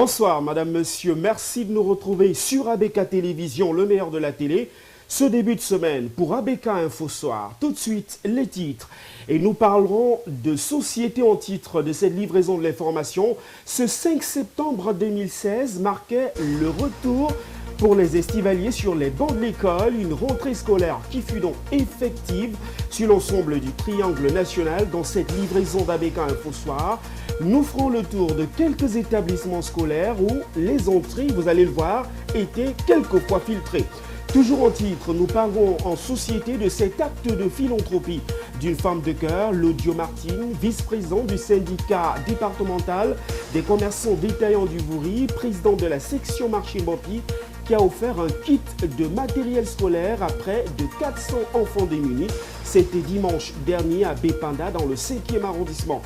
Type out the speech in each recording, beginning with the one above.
Bonsoir, madame, monsieur. Merci de nous retrouver sur ABK Télévision, le meilleur de la télé. Ce début de semaine pour ABK Info Soir. Tout de suite, les titres. Et nous parlerons de société en titre de cette livraison de l'information. Ce 5 septembre 2016 marquait le retour pour les estivaliers sur les bancs de l'école. Une rentrée scolaire qui fut donc effective sur l'ensemble du triangle national dans cette livraison d'ABK Info Soir. Nous ferons le tour de quelques établissements scolaires où les entrées, vous allez le voir, étaient quelquefois filtrées. Toujours en titre, nous parlons en société de cet acte de philanthropie d'une femme de cœur, Laudio Martine, vice-présidente du syndicat départemental des commerçants détaillants du Vouri, présidente de la section marché Mopi, qui a offert un kit de matériel scolaire à près de 400 enfants démunis. C'était dimanche dernier à Bépanda, dans le 5e arrondissement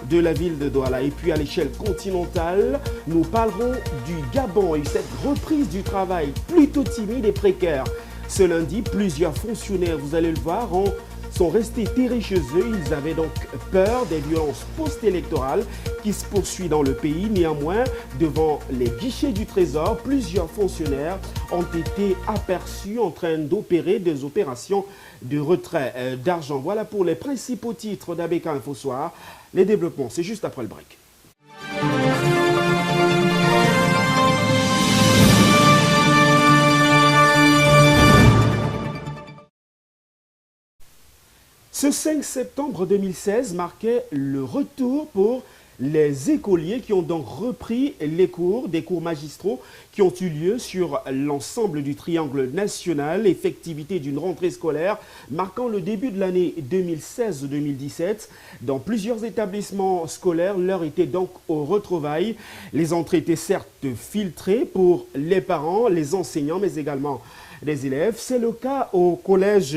de la ville de Douala. Et puis à l'échelle continentale, nous parlerons du Gabon et cette reprise du travail plutôt timide et précaire. Ce lundi, plusieurs fonctionnaires, vous allez le voir, sont restés terrés chez eux. Ils avaient donc peur des violences post-électorales qui se poursuivent dans le pays. Néanmoins, devant les guichets du Trésor, plusieurs fonctionnaires ont été aperçus en train d'opérer des opérations de retrait d'argent. Voilà pour les principaux titres d'ABK Info Soir. Les développements, c'est juste après le break. Ce 5 septembre 2016 marquait le retour pour les écoliers qui ont donc repris les cours, des cours magistraux qui ont eu lieu sur l'ensemble du triangle national, effectivité d'une rentrée scolaire marquant le début de l'année 2016-2017. Dans plusieurs établissements scolaires, l'heure était donc au retrouvailles. Les entrées étaient certes filtrées pour les parents, les enseignants, mais également des élèves. C'est le cas au collège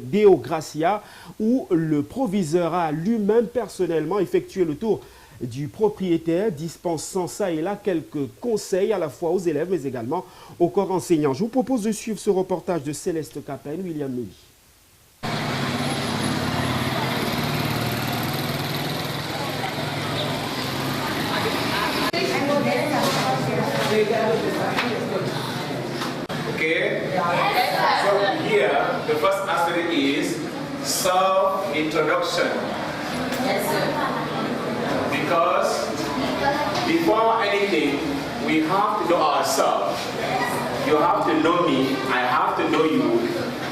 Deo Gracia où le proviseur a lui-même personnellement effectué le tour du propriétaire, dispensant ça et là quelques conseils à la fois aux élèves mais également au corps enseignant. Je vous propose de suivre ce reportage de Céleste Capen, William Méli. Okay? So here, the first aspect is self-introduction. Yes, sir. Because before anything, we have to know ourselves. You have to know me, I have to know you.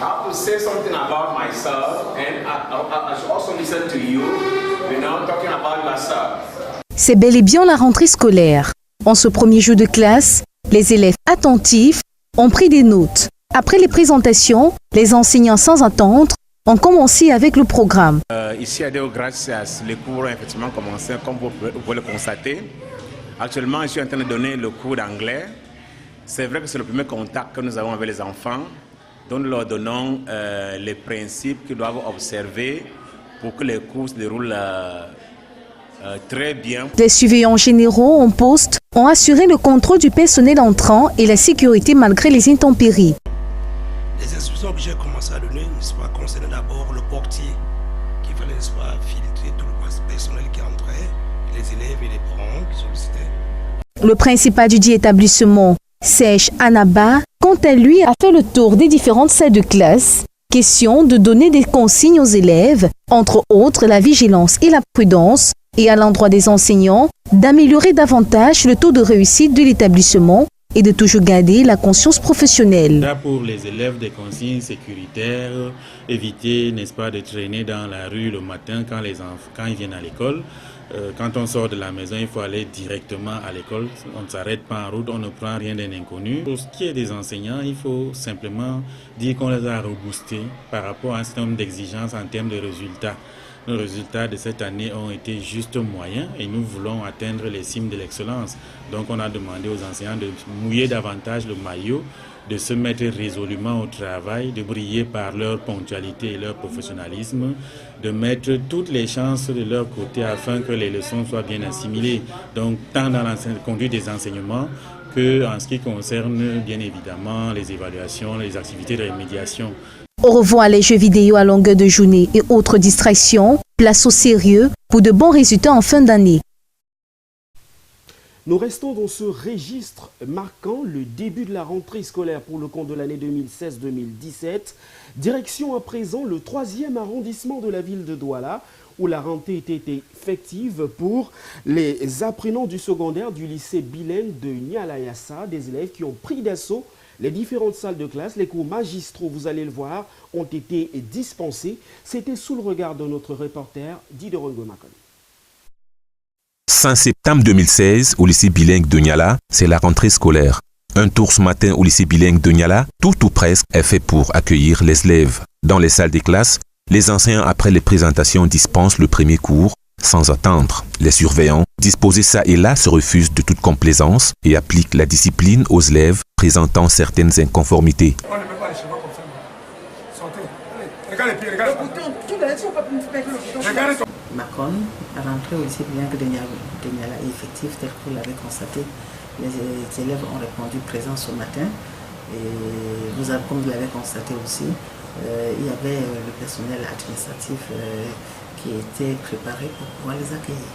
I have to say something about myself, and I should also listen to you, talking about yourself. C'est bel et bien la rentrée scolaire. En ce premier jour de classe, les élèves attentifs ont pris des notes. Après les présentations, les enseignants sans attendre ont commencé avec le programme. Ici à Deo Gracias, les cours ont effectivement commencé comme vous pouvez le constater. Actuellement, je suis en train de donner le cours d'anglais. C'est vrai que c'est le premier contact que nous avons avec les enfants. Donc nous leur donnons les principes qu'ils doivent observer pour que les cours se déroulent très bien. Les surveillants généraux en poste ont assuré le contrôle du personnel entrant et la sécurité malgré les intempéries. Les instructions que j'ai commencé à donner, concernaient d'abord le portier, qui fallait filtrer tout le personnel qui entrait, les élèves et les parents qui sollicitaient. Le principal du dit établissement, Serge Anaba, quant à lui, a fait le tour des différentes salles de classe. Question de donner des consignes aux élèves, entre autres la vigilance et la prudence, et à l'endroit des enseignants, d'améliorer davantage le taux de réussite de l'établissement et de toujours garder la conscience professionnelle. Là pour les élèves, des consignes sécuritaires, éviter, n'est-ce pas, de traîner dans la rue le matin quand ils viennent à l'école. Quand on sort de la maison, il faut aller directement à l'école. On ne s'arrête pas en route, on ne prend rien d'un inconnu. Pour ce qui est des enseignants, il faut simplement dire qu'on les a reboostés par rapport à un certain nombre d'exigences en termes de résultats. Nos résultats de cette année ont été juste moyens et nous voulons atteindre les cimes de l'excellence. Donc on a demandé aux enseignants de mouiller davantage le maillot, de se mettre résolument au travail, de briller par leur ponctualité et leur professionnalisme, de mettre toutes les chances de leur côté afin que les leçons soient bien assimilées. Donc tant dans la conduite des enseignements que en ce qui concerne bien évidemment les évaluations, les activités de remédiation. Au revoir les jeux vidéo à longueur de journée et autres distractions, place au sérieux pour de bons résultats en fin d'année. Nous restons dans ce registre marquant le début de la rentrée scolaire pour le compte de l'année 2016-2017. Direction à présent le 3e arrondissement de la ville de Douala, où la rentrée était effective pour les apprenants du secondaire du lycée bilingue de Nialayassa, des élèves qui ont pris d'assaut les différentes salles de classe. Les cours magistraux, vous allez le voir, ont été dispensés. C'était sous le regard de notre reporter Diderot Gomakon. 5 septembre 2016, au lycée bilingue de Niala, c'est la rentrée scolaire. Un tour ce matin au lycée bilingue de Niala, tout ou presque, est fait pour accueillir les élèves. Dans les salles des classes, les enseignants, après les présentations, dispensent le premier cours sans attendre. Les surveillants, disposés ça et là, se refusent de toute complaisance et appliquent la discipline aux élèves présentant certaines inconformités. On ne peut pas les chevaux comme ça. Sortez. Regarde les pieds, regarde. Macron, la rentrée au lycée bilingue de Niala est effective tel que vous l'avez constaté. Les élèves ont répondu présents ce matin. Et comme vous l'avez constaté aussi, il y avait le personnel administratif qui était préparé pour pouvoir les accueillir.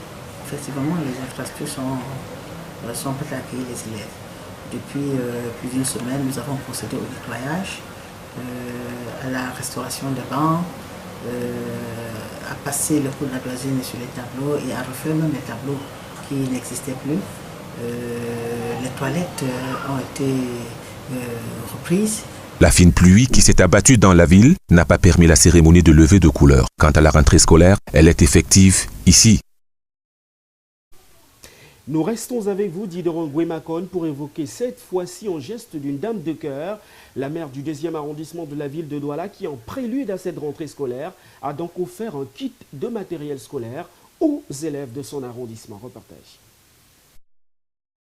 Effectivement, les infrastructures sont prêtes à accueillir les élèves. Depuis plus d'une semaine, nous avons procédé au nettoyage, à la restauration des bancs, à passer le coup de la doisine sur les tableaux et à refaire même les tableaux qui n'existaient plus. Les toilettes ont été reprises. La fine pluie qui s'est abattue dans la ville n'a pas permis la cérémonie de levée de couleur. Quant à la rentrée scolaire, elle est effective ici. Nous restons avec vous, Diderot Gomakon, pour évoquer cette fois-ci en geste d'une dame de cœur, la maire du 2e arrondissement de la ville de Douala, qui en prélude à cette rentrée scolaire a donc offert un kit de matériel scolaire aux élèves de son arrondissement. Reportage.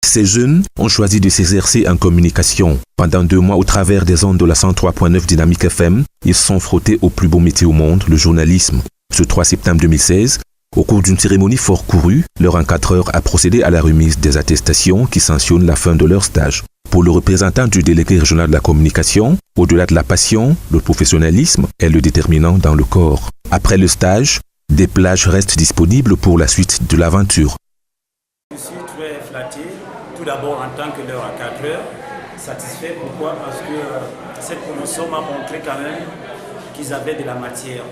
Ces jeunes ont choisi de s'exercer en communication. Pendant 2 mois, au travers des ondes de la 103.9 Dynamique FM, ils se sont frottés au plus beau métier au monde, le journalisme. Ce 3 septembre 2016, au cours d'une cérémonie fort courue, leur encadreur a procédé à la remise des attestations qui sanctionnent la fin de leur stage. Pour le représentant du délégué régional de la communication, au-delà de la passion, le professionnalisme est le déterminant dans le corps. Après le stage, des plages restent disponibles pour la suite de l'aventure. Je suis très flatté, tout d'abord en tant que leur encadreur, satisfait. Pourquoi? Parce que cette promotion m'a montré quand même qu'ils avaient de la matière.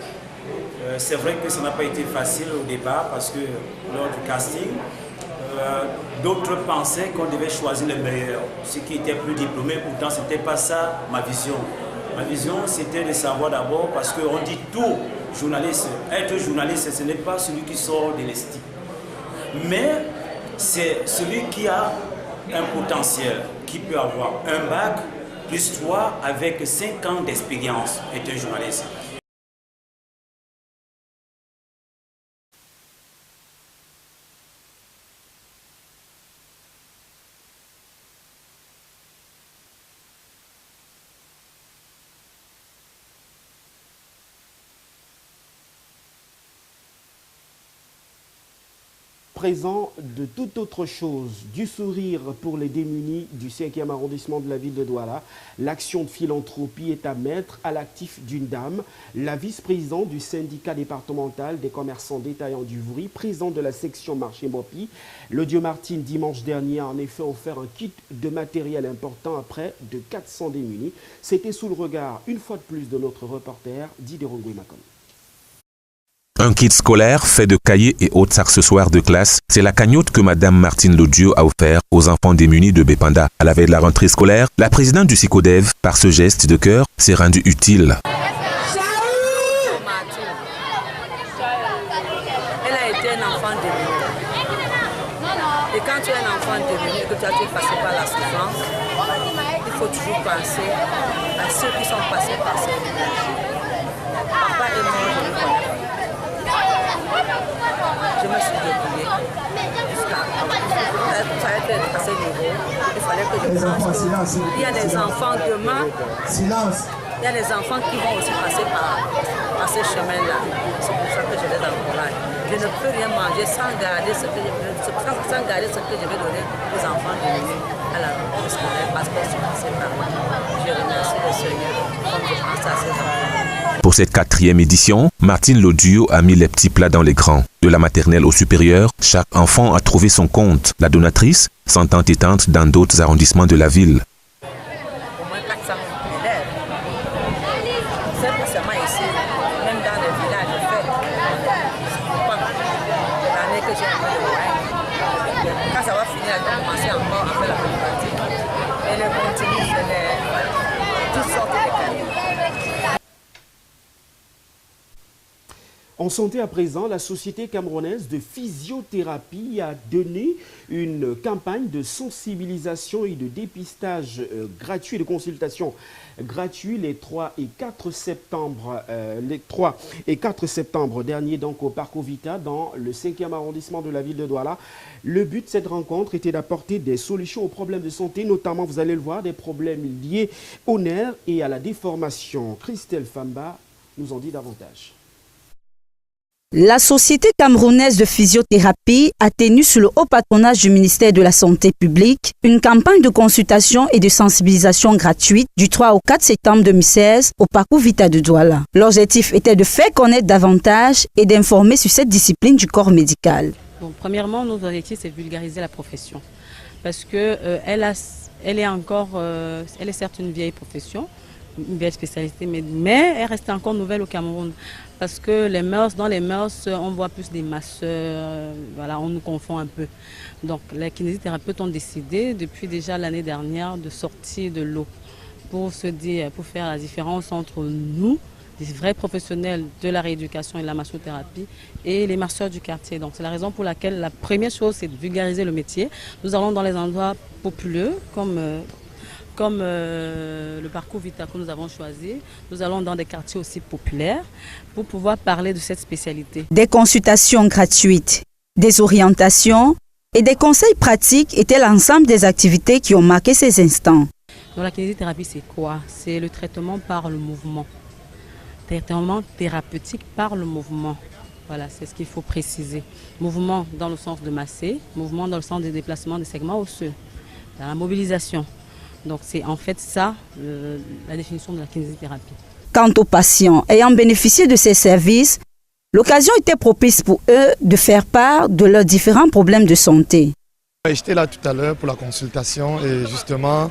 C'est vrai que ça n'a pas été facile au départ parce que lors du casting, d'autres pensaient qu'on devait choisir les meilleurs, ceux qui étaient plus diplômés. Pourtant, ce n'était pas ça ma vision. Ma vision, c'était de savoir d'abord, parce qu'on dit tout journaliste, être journaliste, ce n'est pas celui qui sort de l'ESTI, mais c'est celui qui a un potentiel, qui peut avoir un bac plus 3 avec 5 ans d'expérience, est un journaliste. Présent de toute autre chose, du sourire pour les démunis du 5e arrondissement de la ville de Douala. L'action de philanthropie est à mettre à l'actif d'une dame, la vice-présidente du syndicat départemental des commerçants détaillants du Vouri, présidente de la section marché Mopi. Le Dieu Martine, dimanche dernier, a en effet offert un kit de matériel important à près de 400 démunis. C'était sous le regard, une fois de plus, de notre reporter Diderot Gomakon. Un kit scolaire fait de cahiers et autres accessoires de classe, c'est la cagnotte que Madame Martine Lodieu a offert aux enfants démunis de Bépanda. À la veille de la rentrée scolaire, la présidente du SICODEV, par ce geste de cœur, s'est rendue utile. Elle a été un enfant démuni. Et quand tu es un enfant démuni, que tu as été passé par la souffrance, il faut toujours penser à ceux qui sont passés par cette situation. Papa est mort, je le connais. Je me suis débrouillée jusqu'à ça a été à ce niveau. Il fallait que je pense qu'il y a des enfants demain. Il y a des enfants qui vont aussi passer par ce chemin-là. C'est pour ça que je les encourage. Je ne peux rien manger sans garder ce que je vais donner aux enfants démunis à la rentrée scolaire parce que je suis passée par là. Je remercie le Seigneur comme je pense à ces enfants. Pour cette 4e édition, Martine Lodieu a mis les petits plats dans les grands. De la maternelle au supérieur, chaque enfant a trouvé son compte. La donatrice s'entend éteinte dans d'autres arrondissements de la ville. Au moins 400 élèves. C'est pour seulement ici, même dans le village, je fais. L'année que j'ai envie de voir. Quand ça va finir, je vais commencer encore à faire la pratique. Et le continu, je l'ai toutes sortes de cadeaux. En santé à présent, la Société camerounaise de physiothérapie a donné une campagne de sensibilisation et de dépistage gratuit, de consultation gratuit les 3 et 4 septembre, dernier donc au Parc Ovita dans le 5e arrondissement de la ville de Douala. Le but de cette rencontre était d'apporter des solutions aux problèmes de santé, notamment, vous allez le voir, des problèmes liés aux nerfs et à la déformation. Christelle Famba nous en dit davantage. La Société camerounaise de physiothérapie a tenu sous le haut patronage du ministère de la Santé publique une campagne de consultation et de sensibilisation gratuite du 3 au 4 septembre 2016 au Parc Ovita de Douala. L'objectif était de faire connaître davantage et d'informer sur cette discipline du corps médical. Bon, premièrement, notre objectif, c'est de vulgariser la profession parce que elle est certes une vieille profession, une vieille spécialité, mais elle reste encore nouvelle au Cameroun. Parce que dans les mœurs, on voit plus des masseurs, voilà, on nous confond un peu. Donc les kinésithérapeutes ont décidé depuis déjà l'année dernière de sortir de l'eau pour faire la différence entre nous, les vrais professionnels de la rééducation et de la massothérapie, et les masseurs du quartier. Donc c'est la raison pour laquelle la première chose, c'est de vulgariser le métier. Nous allons dans les endroits populeux comme le parcours Vita que nous avons choisi. Nous allons dans des quartiers aussi populaires pour pouvoir parler de cette spécialité. Des consultations gratuites, des orientations et des conseils pratiques étaient l'ensemble des activités qui ont marqué ces instants. Donc la kinésithérapie, c'est quoi? C'est le traitement par le mouvement. Traitement thérapeutique par le mouvement. Voilà, c'est ce qu'il faut préciser. Mouvement dans le sens de masser, mouvement dans le sens des déplacements des segments osseux, dans la mobilisation. Donc c'est en fait ça la définition de la kinésithérapie. Quant aux patients ayant bénéficié de ces services, l'occasion était propice pour eux de faire part de leurs différents problèmes de santé. J'étais là tout à l'heure pour la consultation et justement,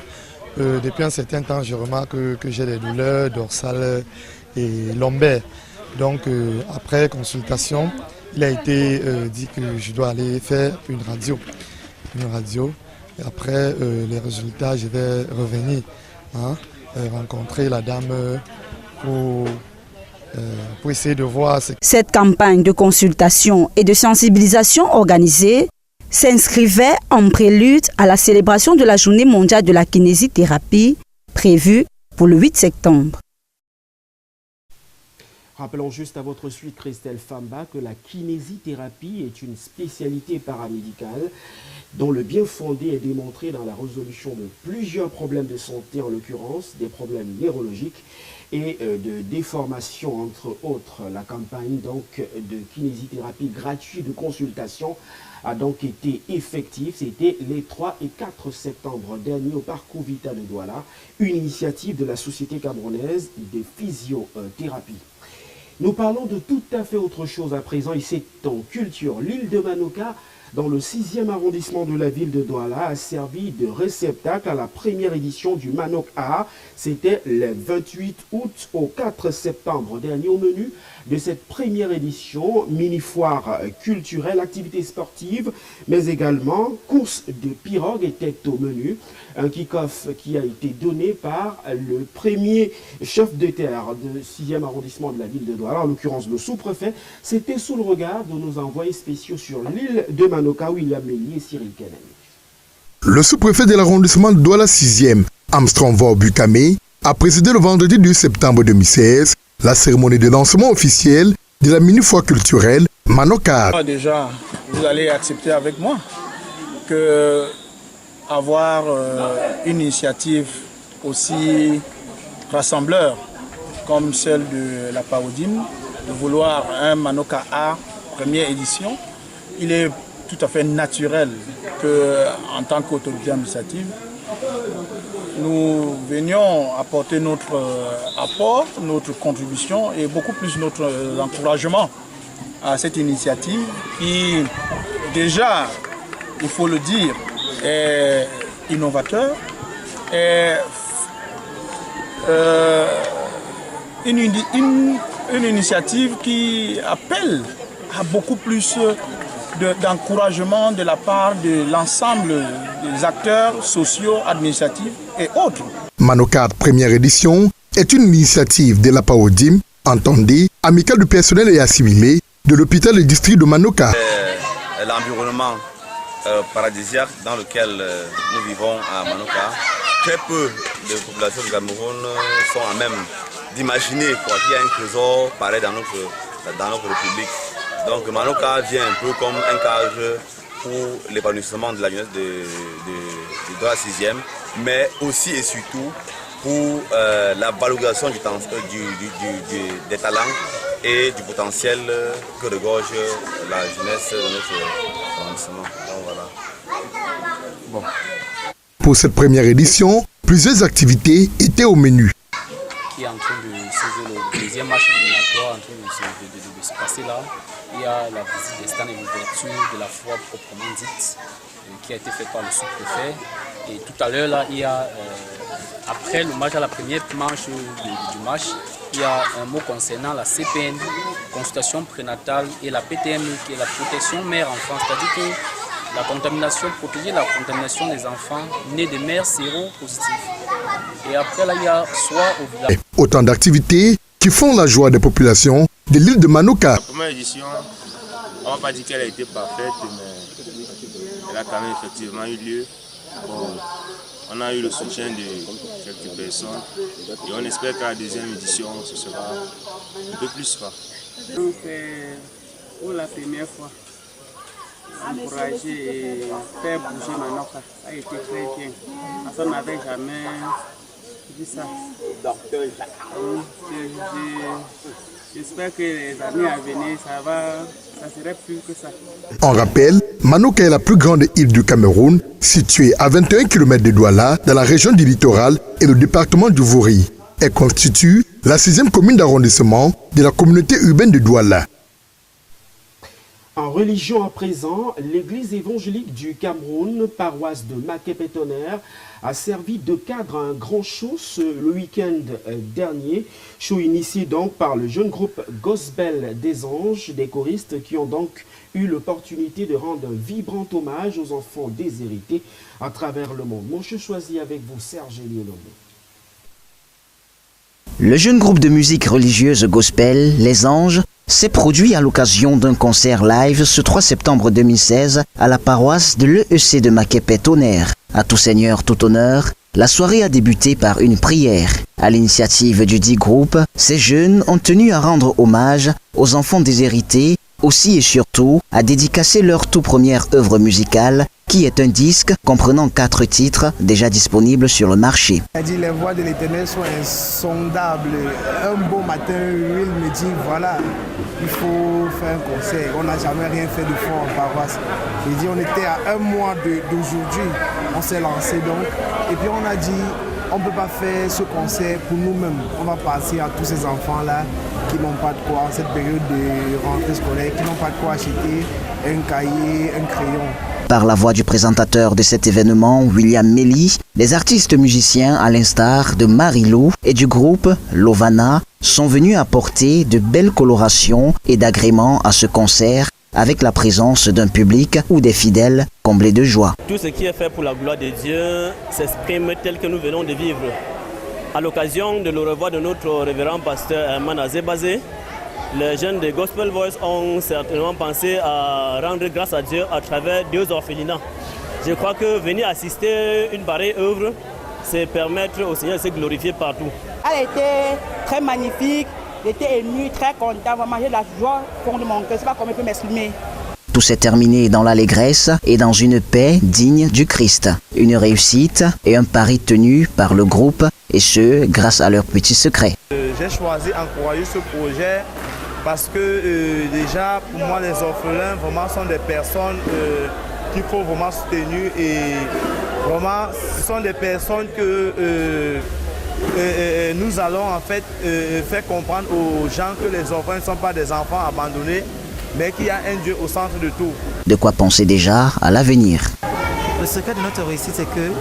depuis un certain temps, je remarque que j'ai des douleurs dorsales et lombaires. Donc après consultation, il a été dit que je dois aller faire une radio. Et après les résultats, je vais revenir rencontrer la dame pour essayer de voir. Cette campagne de consultation et de sensibilisation organisée s'inscrivait en prélude à la célébration de la Journée mondiale de la kinésithérapie prévue pour le 8 septembre. Rappelons juste à votre suite, Christelle Famba, que la kinésithérapie est une spécialité paramédicale dont le bien fondé est démontré dans la résolution de plusieurs problèmes de santé, en l'occurrence des problèmes neurologiques et de déformation, entre autres. La campagne donc de kinésithérapie gratuite de consultation a donc été effective. C'était les 3 et 4 septembre dernier au Parc Ovita de Douala, une initiative de la Société camerounaise de physiothérapie. Nous parlons de tout à fait autre chose à présent, et c'est en culture. L'île de Manoka, dans le 6e arrondissement de la ville de Douala, a servi de réceptacle à la première édition du Manok A. C'était le 28 août au 4 septembre dernier. Au menu de cette première édition, mini-foire culturelle, activités sportives, mais également course de pirogue était au menu. Un kick-off qui a été donné par le premier chef de terre du 6e arrondissement de la ville de Douala, en l'occurrence le sous-préfet. C'était sous le regard de nos envoyés spéciaux sur l'île de Manoka, William Lény et Cyril Kenen. Le sous-préfet de l'arrondissement de Douala 6e, Armstrong Bukame, a présidé le vendredi 2 septembre 2016 la cérémonie de lancement officiel de la mini-foire culturelle Manoka. Déjà, vous allez accepter avec moi que avoir une initiative aussi rassembleur comme celle de la Parodine, de vouloir un Manoka A première édition, il est tout à fait naturel qu'en tant qu'autorité administrative, nous venions apporter notre apport, notre contribution et beaucoup plus notre encouragement à cette initiative qui, déjà, il faut le dire, est innovateur, est une initiative qui appelle à beaucoup plus d'encouragement de la part de l'ensemble des acteurs sociaux, administratifs et autres. Manocard première édition est une initiative de la PAODIM, entendez, amicale du personnel et assimilé de l'hôpital et district de Manoka. L'environnement paradisiaque dans lequel nous vivons à Manoka, très peu de populations du Cameroun sont à même d'imaginer qu'il y a un trésor pareil dans notre République. Donc Manoka vient un peu comme un cage pour l'épanouissement de la jeunesse de la 6e, mais aussi et surtout pour la valorisation des talents et du potentiel que regorge la jeunesse de notre arrondissement. Donc, voilà. Bon. Pour cette première édition, plusieurs activités étaient au menu. Qui est en train de saisir le deuxième match éliminatoire en train de se passer là. Il y a la visite des stands et l'ouverture de la foire proprement dite qui a été faite par le sous-préfet. Et tout à l'heure, là, il y a, après le match, à la première manche du match, il y a un mot concernant la CPN, consultation prénatale, et la PTM, qui est la protection mère-enfant. C'est-à-dire que la contamination, protéger la contamination des enfants nés de mères séropositives. Et après, là, il y a soit au village. Autant d'activités qui font la joie des populations de l'île de Manoka. La première édition, on ne va pas dire qu'elle a été parfaite, mais elle a quand même effectivement eu lieu. Bon, on a eu le soutien de quelques personnes et on espère qu'à la deuxième édition, ce sera un peu plus fort. Donc, pour la première fois, encourager et faire bouger Manoka a été très bien. Parce qu'on n'avait jamais vu ça. J'espère que les années à venir, ça serait plus que ça. On rappelle, Manoka est la plus grande île du Cameroun, située à 21 km de Douala, dans la région du littoral et le département du Vouri. Elle constitue la 6e commune d'arrondissement de la communauté urbaine de Douala. En religion à présent, l'église évangélique du Cameroun, paroisse de Maképé-Tonnerre, a servi de cadre à un grand show le week-end dernier. Show initié donc par le jeune groupe Gospel des Anges, des choristes qui ont donc eu l'opportunité de rendre un vibrant hommage aux enfants déshérités à travers le monde. Mon choix choisi avec vous, Serge Elionomé. Le jeune groupe de musique religieuse Gospel, Les Anges, s'est produit à l'occasion d'un concert live ce 3 septembre 2016 à la paroisse de l'EEC de Maképé-Tonnerre. À tout seigneur, tout honneur, la soirée a débuté par une prière. À l'initiative du dit groupe, ces jeunes ont tenu à rendre hommage aux enfants déshérités, aussi et surtout à dédicacer leur tout première œuvre musicale, qui est un disque comprenant 4 titres déjà disponibles sur le marché. Il a dit les voix de l'Éternel sont insondables. Un beau matin, il me dit voilà, il faut faire un concert. On n'a jamais rien fait de fort en paroisse. Il dit on était à un mois d'aujourd'hui, on s'est lancé donc. Et puis on a dit on ne peut pas faire ce concert pour nous-mêmes. On va passer à tous ces enfants-là qui n'ont pas de quoi, en cette période de rentrée scolaire, qui n'ont pas de quoi acheter un cahier, un crayon. Par la voix du présentateur de cet événement, William Melly, les artistes musiciens, à l'instar de Marilou et du groupe Lovana, sont venus apporter de belles colorations et d'agréments à ce concert, avec la présence d'un public ou des fidèles comblés de joie. Tout ce qui est fait pour la gloire de Dieu s'exprime tel que nous venons de vivre. À l'occasion de le revoir de notre révérend pasteur Herman Azebazé, les jeunes de Gospel Voice ont certainement pensé à rendre grâce à Dieu à travers 2 orphelinats. Je crois que venir assister une pareille œuvre, c'est permettre au Seigneur de se glorifier partout. Elle était très magnifique, j'étais ému, très content, vraiment j'ai de la joie au fond de mon cœur, je ne sais pas comment je peux m'exprimer. Tout s'est terminé dans l'allégresse et dans une paix digne du Christ. Une réussite et un pari tenu par le groupe, et ce, grâce à leur petit secret. J'ai choisi d'encourager ce projet parce que déjà, pour moi, les orphelins vraiment sont des personnes qu'il faut vraiment soutenir et Vraiment, ce sont des personnes que nous allons en fait faire comprendre aux gens que les orphelins ne sont pas des enfants abandonnés, mais qu'il y a un Dieu au centre de tout. De quoi penser déjà à l'avenir. Le secret de notre réussite, c'est que,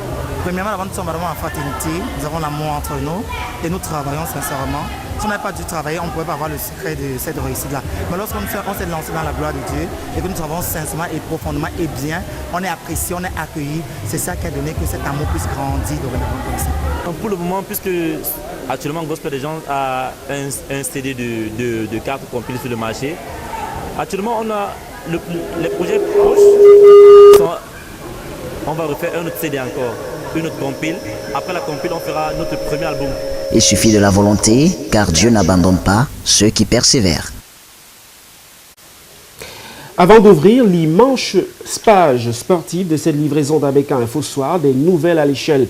premièrement, nous sommes vraiment en fraternité, nous avons l'amour entre nous et nous travaillons sincèrement. Si on n'avait pas dû travailler, on ne pourrait pas avoir le secret de cette réussite-là. Mais lorsqu'on s'est lancé dans la gloire de Dieu et que nous travaillons sincèrement et profondément et bien, on est apprécié, on est accueilli. C'est ça qui a donné que cet amour puisse grandir dorénavant comme ça. Donc pour le moment, puisque actuellement Gospel des gens a un CD de cartes compilées sur le marché, actuellement on a les projets proches sont. On va refaire un autre CD encore, une autre compile. Après la compile, on fera notre premier album. Il suffit de la volonté, car Dieu n'abandonne pas ceux qui persévèrent. Avant d'ouvrir l'immense page sportive de cette livraison d'ABK Info Soir, des nouvelles à l'échelle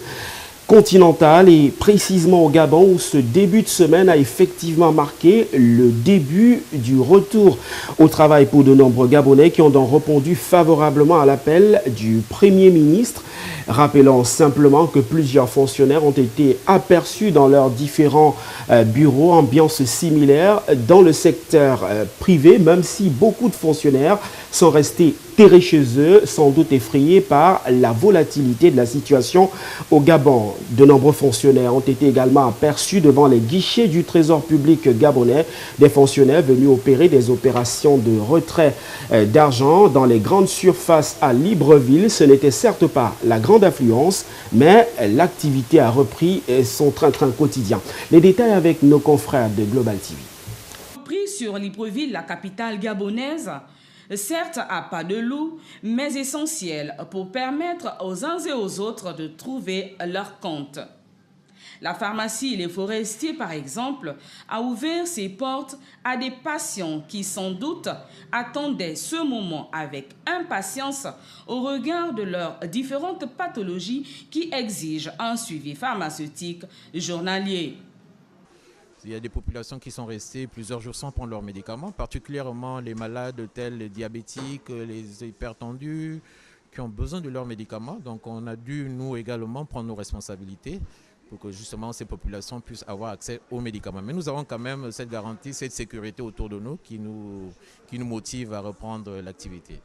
continentale et précisément au Gabon où ce début de semaine a effectivement marqué le début du retour au travail pour de nombreux Gabonais qui ont donc répondu favorablement à l'appel du Premier ministre. Rappelons simplement que plusieurs fonctionnaires ont été aperçus dans leurs différents bureaux, ambiance similaire dans le secteur privé, même si beaucoup de fonctionnaires sont restés terrés chez eux, sans doute effrayés par la volatilité de la situation au Gabon. De nombreux fonctionnaires ont été également aperçus devant les guichets du Trésor public gabonais, des fonctionnaires venus opérer des opérations de retrait d'argent dans les grandes surfaces à Libreville. Ce n'était certes pas la grande affluence, mais l'activité a repris son train-train quotidien. Les détails avec nos confrères de Global TV. Pris sur Libreville, la capitale gabonaise, certes à pas de loup, mais essentiel pour permettre aux uns et aux autres de trouver leur compte. La pharmacie Les Forestiers, par exemple, a ouvert ses portes à des patients qui, sans doute, attendaient ce moment avec impatience au regard de leurs différentes pathologies qui exigent un suivi pharmaceutique journalier. Il y a des populations qui sont restées plusieurs jours sans prendre leurs médicaments, particulièrement les malades tels les diabétiques, les hypertendus, qui ont besoin de leurs médicaments. Donc on a dû, nous également, prendre nos responsabilités pour que justement ces populations puissent avoir accès aux médicaments. Mais nous avons quand même cette garantie, cette sécurité autour de nous qui nous motive à reprendre l'activité.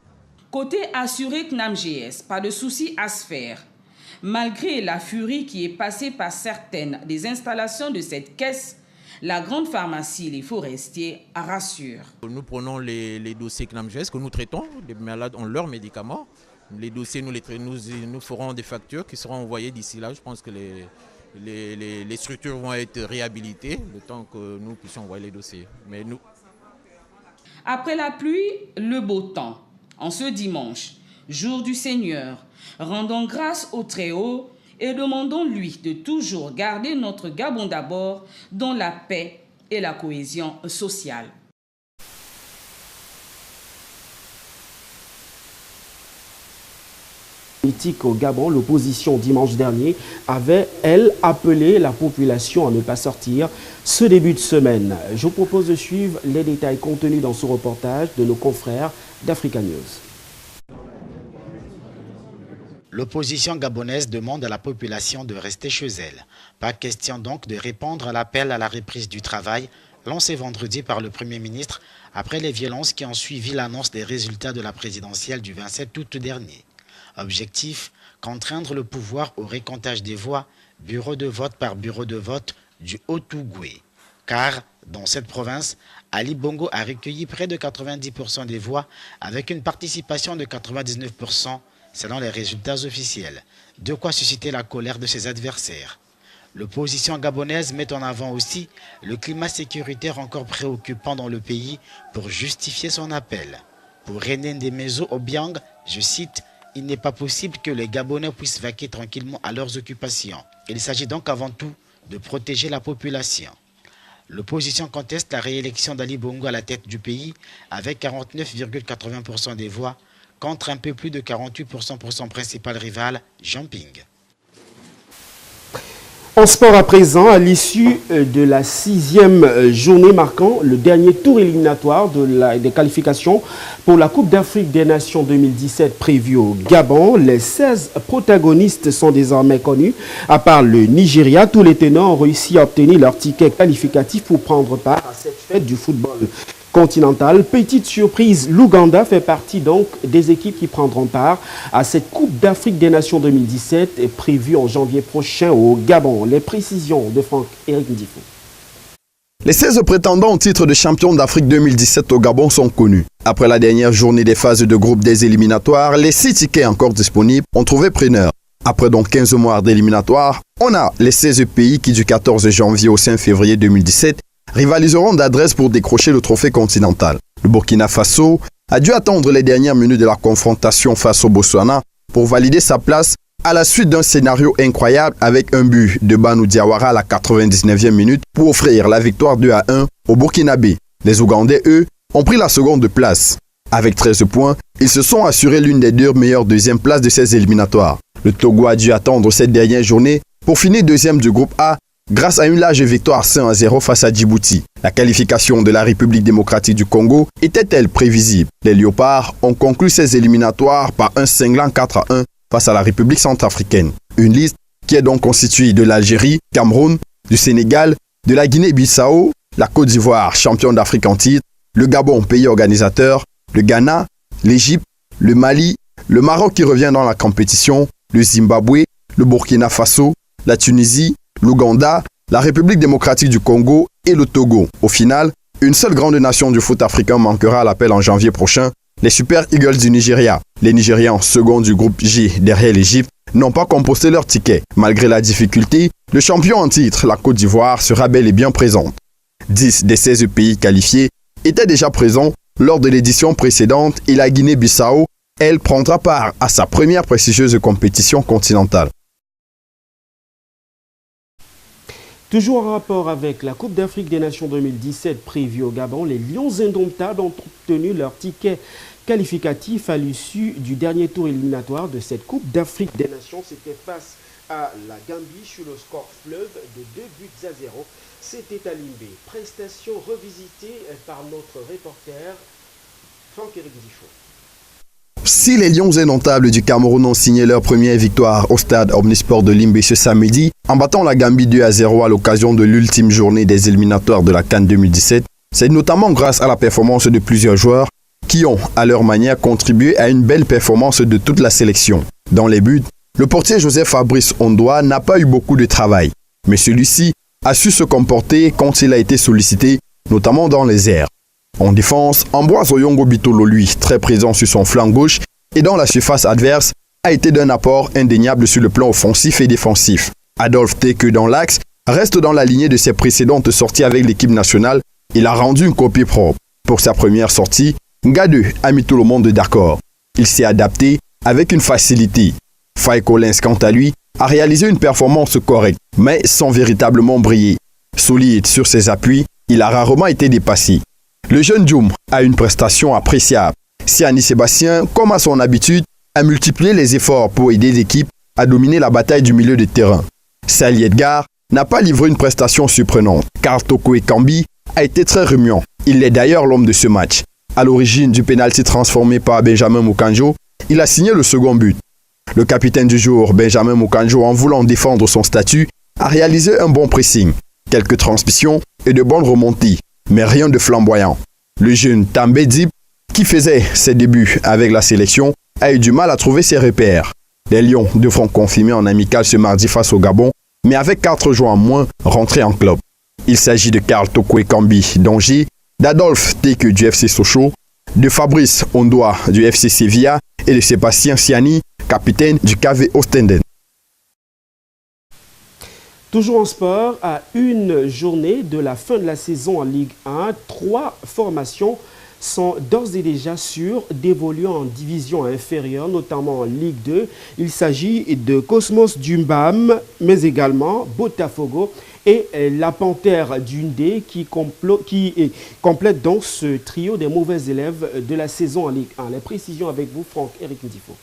Côté assuré CNAMGS, pas de souci à se faire. Malgré la furie qui est passée par certaines des installations de cette caisse, la grande pharmacie Les Forestiers rassure. Nous prenons les dossiers CNAMGS que nous traitons, les malades ont leurs médicaments. Les dossiers, nous ferons des factures qui seront envoyées d'ici là. Je pense que les structures vont être réhabilitées le temps que nous puissions envoyer les dossiers. Mais nous... Après la pluie, le beau temps. En ce dimanche, jour du Seigneur, rendons grâce au Très-Haut et demandons-lui de toujours garder notre Gabon d'abord dans la paix et la cohésion sociale. Politique au Gabon, l'opposition dimanche dernier avait, elle, appelé la population à ne pas sortir ce début de semaine. Je vous propose de suivre les détails contenus dans ce reportage de nos confrères d'Africa News. L'opposition gabonaise demande à la population de rester chez elle. Pas question donc de répondre à l'appel à la reprise du travail lancé vendredi par le Premier ministre après les violences qui ont suivi l'annonce des résultats de la présidentielle du 27 août dernier. Objectif, contraindre le pouvoir au récomptage des voix, bureau de vote par bureau de vote du Haut-Ougoué. Car, dans cette province, Ali Bongo a recueilli près de 90% des voix avec une participation de 99% selon les résultats officiels. De quoi susciter la colère de ses adversaires. L'opposition gabonaise met en avant aussi le climat sécuritaire encore préoccupant dans le pays pour justifier son appel. Pour René Ndemezo Obiang, je cite, « Il n'est pas possible que les Gabonais puissent vaquer tranquillement à leurs occupations. Il s'agit donc avant tout de protéger la population. » L'opposition conteste la réélection d'Ali Bongo à la tête du pays avec 49,80% des voix contre un peu plus de 48% pour son principal rival, Jean Ping. En sport à présent, à l'issue de la 6e journée marquant le dernier tour éliminatoire des qualifications pour la Coupe d'Afrique des Nations 2017 prévue au Gabon, les 16 protagonistes sont désormais connus. À part le Nigeria, tous les tenants ont réussi à obtenir leur ticket qualificatif pour prendre part à cette fête du football continental. Petite surprise, l'Ouganda fait partie donc des équipes qui prendront part à cette Coupe d'Afrique des Nations 2017 prévue en janvier prochain au Gabon. Les précisions de Franck-Éric Ndifo. Les 16 prétendants au titre de champion d'Afrique 2017 au Gabon sont connus. Après la dernière journée des phases de groupe des éliminatoires, les 6 tickets encore disponibles ont trouvé preneur. Après donc 15 mois d'éliminatoires, on a les 16 pays qui du 14 janvier au 5 février 2017 rivaliseront d'adresse pour décrocher le trophée continental. Le Burkina Faso a dû attendre les dernières minutes de la confrontation face au Botswana pour valider sa place à la suite d'un scénario incroyable avec un but de Banu Diawara à la 99e minute pour offrir la victoire 2-1 au Burkinabé. Les Ougandais, eux, ont pris la seconde place. Avec 13 points, ils se sont assurés l'une des 2 meilleures deuxièmes places de ces éliminatoires. Le Togo a dû attendre cette dernière journée pour finir deuxième du groupe A grâce à une large victoire 5-0 face à Djibouti. La qualification de la République démocratique du Congo était-elle prévisible? Les Léopards ont conclu ces éliminatoires par un cinglant 4-1 face à la République centrafricaine. Une liste qui est donc constituée de l'Algérie, Cameroun, du Sénégal, de la Guinée-Bissau, la Côte d'Ivoire, champion d'Afrique en titre, le Gabon, pays organisateur, le Ghana, l'Égypte, le Mali, le Maroc qui revient dans la compétition, le Zimbabwe, le Burkina Faso, la Tunisie, l'Ouganda, la République démocratique du Congo et le Togo. Au final, une seule grande nation du foot africain manquera à l'appel en janvier prochain, les Super Eagles du Nigeria. Les Nigérians, second du groupe J derrière l'Égypte, n'ont pas composté leur ticket. Malgré la difficulté, le champion en titre, la Côte d'Ivoire, sera bel et bien présente. 10 des 16 pays qualifiés étaient déjà présents lors de l'édition précédente et la Guinée-Bissau, elle, prendra part à sa première prestigieuse compétition continentale. Toujours en rapport avec la Coupe d'Afrique des Nations 2017 prévue au Gabon, les Lions indomptables ont obtenu leur ticket qualificatif à l'issue du dernier tour éliminatoire de cette Coupe d'Afrique des Nations. C'était face à la Gambie sur le score fleuve de 2-0. C'était à Limbé. Prestation revisitée par notre reporter Franck-Éric Ndifo. Si les Lions indomptables du Cameroun ont signé leur première victoire au stade Omnisport de Limbé ce samedi, en battant la Gambie 2-0 à l'occasion de l'ultime journée des éliminatoires de la CAN 2017, c'est notamment grâce à la performance de plusieurs joueurs qui ont, à leur manière, contribué à une belle performance de toute la sélection. Dans les buts, le portier Joseph Fabrice Ondoa n'a pas eu beaucoup de travail, mais celui-ci a su se comporter quand il a été sollicité, notamment dans les airs. En défense, Ambroise Oyongo Bitolo, lui, très présent sur son flanc gauche et dans la surface adverse, a été d'un apport indéniable sur le plan offensif et défensif. Adolphe Teke dans l'axe reste dans la lignée de ses précédentes sorties avec l'équipe nationale. Il a rendu une copie propre. Pour sa première sortie, Ngadeu a mis tout le monde d'accord. Il s'est adapté avec une facilité. Faye Collins, quant à lui, a réalisé une performance correcte, mais sans véritablement briller. Solide sur ses appuis, il a rarement été dépassé. Le jeune Djoum a une prestation appréciable. Siani Sébastien, comme à son habitude, a multiplié les efforts pour aider l'équipe à dominer la bataille du milieu de terrain. Sali Edgar n'a pas livré une prestation surprenante, car Toko Ekambi a été très remuant. Il est d'ailleurs l'homme de ce match. À l'origine du pénalty transformé par Benjamin Mukanjo, il a signé le second but. Le capitaine du jour, Benjamin Mukanjo, en voulant défendre son statut, a réalisé un bon pressing, quelques transmissions et de bonnes remontées, mais rien de flamboyant. Le jeune També Dib, qui faisait ses débuts avec la sélection, a eu du mal à trouver ses repères. Les Lions devront confirmer en amical ce mardi face au Gabon, mais avec 4 joueurs en moins rentrés en club. Il s'agit de Karl Toko Ekambi d'Angers, d'Adolphe Teke du FC Sochaux, de Fabrice Ondoa du FC Sevilla et de Sébastien Siani, capitaine du KV Ostenden. Toujours en sport, à une journée de la fin de la saison en Ligue 1, 3 formations sont d'ores et déjà sûres d'évoluer en division inférieure, notamment en Ligue 2. Il s'agit de Cosmos Dumbam, mais également Botafogo et la Panthère d'Undé qui complète donc ce trio des mauvais élèves de la saison en Ligue 1. Les précisions avec vous, Franck-Éric Ndifo.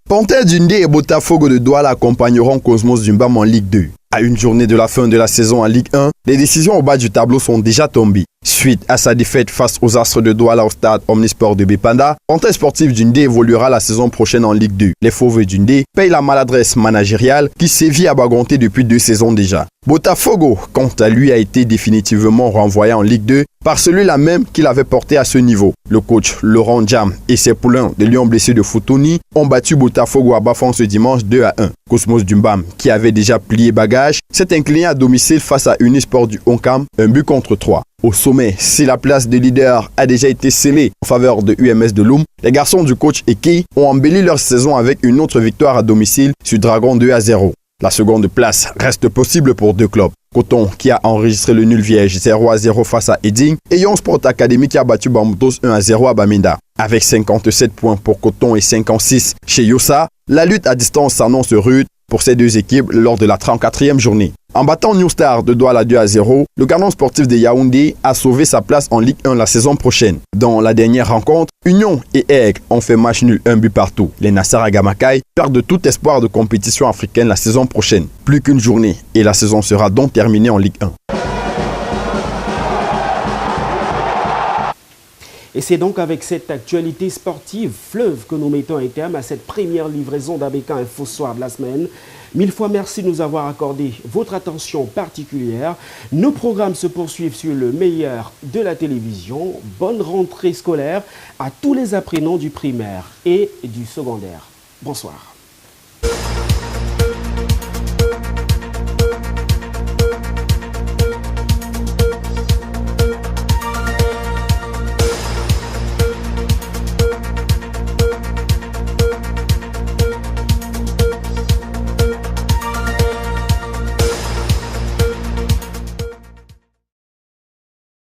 Panthère d'Undé et Botafogo de Douala accompagneront Cosmos Dumbam en Ligue 2. À une journée de la fin de la saison en Ligue 1, les décisions au bas du tableau sont déjà tombées. Suite à sa défaite face aux Astres de Douala au stade Omnisport de Bépanda, Panthère Sportive d'Undé évoluera la saison prochaine en Ligue 2. Les Fauves d'Undé payent la maladresse managériale qui sévit à Bagonté depuis 2 saisons déjà. Botafogo, quant à lui, a été définitivement renvoyé en Ligue 2 par celui-là même qui l'avait porté à ce niveau. Le coach Laurent Jam et ses poulains de Lions blessés de Futuni ont battu Botafogo à Bafang ce dimanche 2-1. Cosmos Dumbam, qui avait déjà plié bagage, s'est incliné à domicile face à Unisport du Onkam, 1-3. Au sommet, si la place de leader a déjà été scellée en faveur de UMS de Loum, les garçons du coach Eki ont embelli leur saison avec une autre victoire à domicile sur Dragon 2-0. La seconde place reste possible pour 2 clubs. Coton qui a enregistré le nul vierge 0-0 face à Edding et Young Sport Academy qui a battu Bamoutos 1-0 à Baminda. Avec 57 points pour Coton et 56 chez Yossa, la lutte à distance s'annonce rude pour ces deux équipes lors de la 34e journée. En battant New Star de Douala 2-0, le Canon sportif de Yaoundé a sauvé sa place en Ligue 1 la saison prochaine. Dans la dernière rencontre, Union et Aigle ont fait match nul 1 but partout. Les Nassar Agamakai perdent tout espoir de compétition africaine la saison prochaine. Plus qu'une journée et la saison sera donc terminée en Ligue 1. Et c'est donc avec cette actualité sportive fleuve que nous mettons un terme à cette première livraison d'ABK Info Soir de la semaine. 1000 fois merci de nous avoir accordé votre attention particulière. Nos programmes se poursuivent sur le meilleur de la télévision. Bonne rentrée scolaire à tous les apprenants du primaire et du secondaire. Bonsoir.